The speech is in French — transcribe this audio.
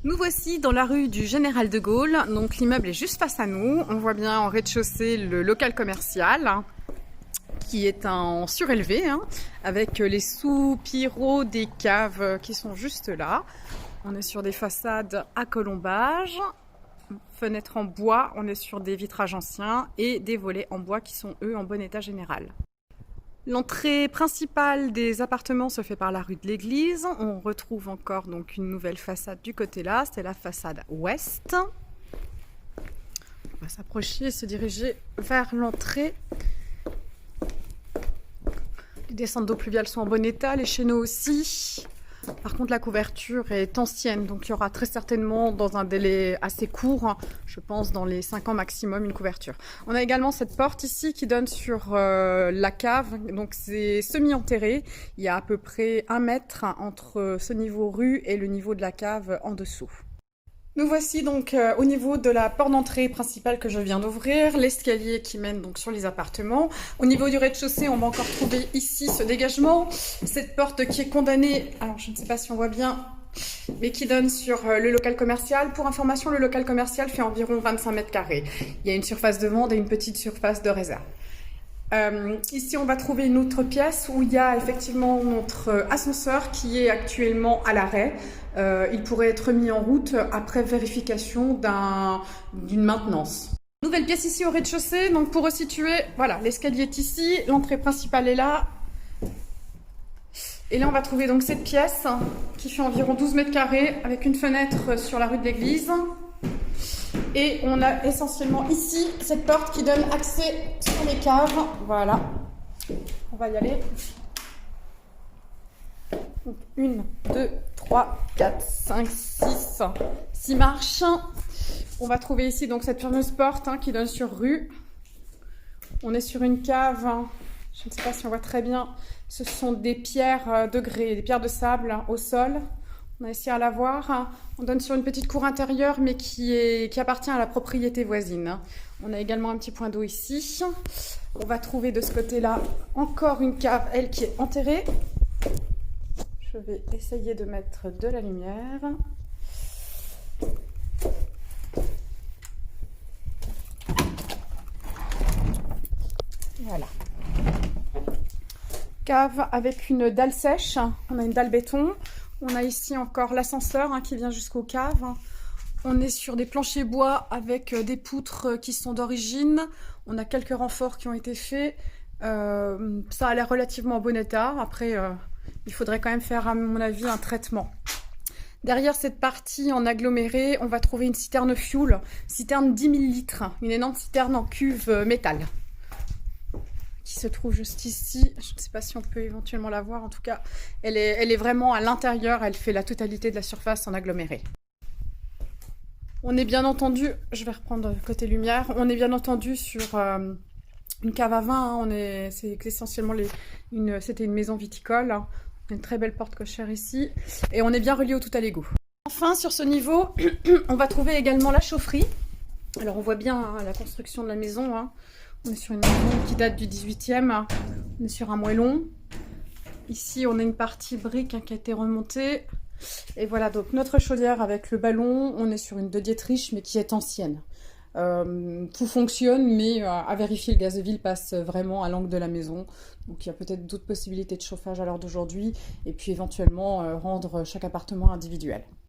Nous voici dans la rue du Général de Gaulle, donc l'immeuble est juste face à nous. On voit bien en rez-de-chaussée le local commercial qui est en surélevé, avec les soupiraux des caves qui sont juste là. On est sur des façades à colombage, fenêtres en bois, on est sur des vitrages anciens et des volets en bois qui sont eux en bon état général. L'entrée principale des appartements se fait par la rue de l'Église. On retrouve encore donc une nouvelle façade du côté là, c'est la façade ouest. On va s'approcher et se diriger vers l'entrée. Les descentes d'eau pluviale sont en bon état, les chéneaux aussi. Par contre, la couverture est ancienne, donc il y aura très certainement dans un délai assez court, je pense dans les 5 ans maximum, une couverture. On a également cette porte ici qui donne sur la cave, donc c'est semi-enterré. Il y a à peu près 1 mètre entre ce niveau rue et le niveau de la cave en dessous. Nous voici donc au niveau de la porte d'entrée principale que je viens d'ouvrir, l'escalier qui mène donc sur les appartements. Au niveau du rez-de-chaussée, on va encore trouver ici ce dégagement, cette porte qui est condamnée, alors je ne sais pas si on voit bien, mais qui donne sur le local commercial. Pour information, le local commercial fait environ 25 mètres carrés. Il y a une surface de vente et une petite surface de réserve. Ici, on va trouver une autre pièce où il y a effectivement notre ascenseur qui est actuellement à l'arrêt. Il pourrait être mis en route après vérification d'une maintenance. Nouvelle pièce ici au rez-de-chaussée. Donc pour resituer, voilà, l'escalier est ici, l'entrée principale est là. Et là, on va trouver donc cette pièce qui fait environ 12 mètres carrés avec une fenêtre sur la rue de l'Église. Et on a essentiellement ici cette porte qui donne accès sur les caves. Voilà, on va y aller. Donc 1, 2, 3, 4, 5, 6 marches. On va trouver ici donc cette fameuse porte qui donne sur rue. On est sur une cave, je ne sais pas si on voit très bien, ce sont des pierres de grès, des pierres de sable au sol. On a essayé à la voir. On donne sur une petite cour intérieure, mais qui appartient à la propriété voisine. On a également un petit point d'eau ici. On va trouver de ce côté-là encore une cave, elle, qui est enterrée. Je vais essayer de mettre de la lumière. Voilà. Cave avec une dalle sèche. On a une dalle béton. On a ici encore l'ascenseur qui vient jusqu'aux caves. On est sur des planchers bois avec des poutres qui sont d'origine. On a quelques renforts qui ont été faits. Ça a l'air relativement en bon état. Après, il faudrait quand même faire, à mon avis, un traitement. Derrière cette partie en aggloméré, on va trouver une citerne fuel, citerne 10 000 litres, une énorme citerne en cuve métal, qui se trouve juste ici. Je ne sais pas si on peut éventuellement la voir. En tout cas, elle est vraiment à l'intérieur. Elle fait la totalité de la surface en aggloméré. On est bien entendu, je vais reprendre côté lumière, on est bien entendu sur une cave à vin. C'est essentiellement c'était une maison viticole. Une très belle porte cochère ici. Et on est bien relié au tout à l'égout. Enfin, sur ce niveau, on va trouver également la chaufferie. Alors, on voit bien la construction de la maison. On est sur une maison qui date du 18e. On est sur un moellon. Ici, on a une partie brique qui a été remontée. Et voilà, donc notre chaudière avec le ballon. On est sur une de Dietrich, mais qui est ancienne. Tout fonctionne, mais à vérifier, le gaz de ville passe vraiment à l'angle de la maison. Donc il y a peut-être d'autres possibilités de chauffage à l'heure d'aujourd'hui. Et puis éventuellement rendre chaque appartement individuel.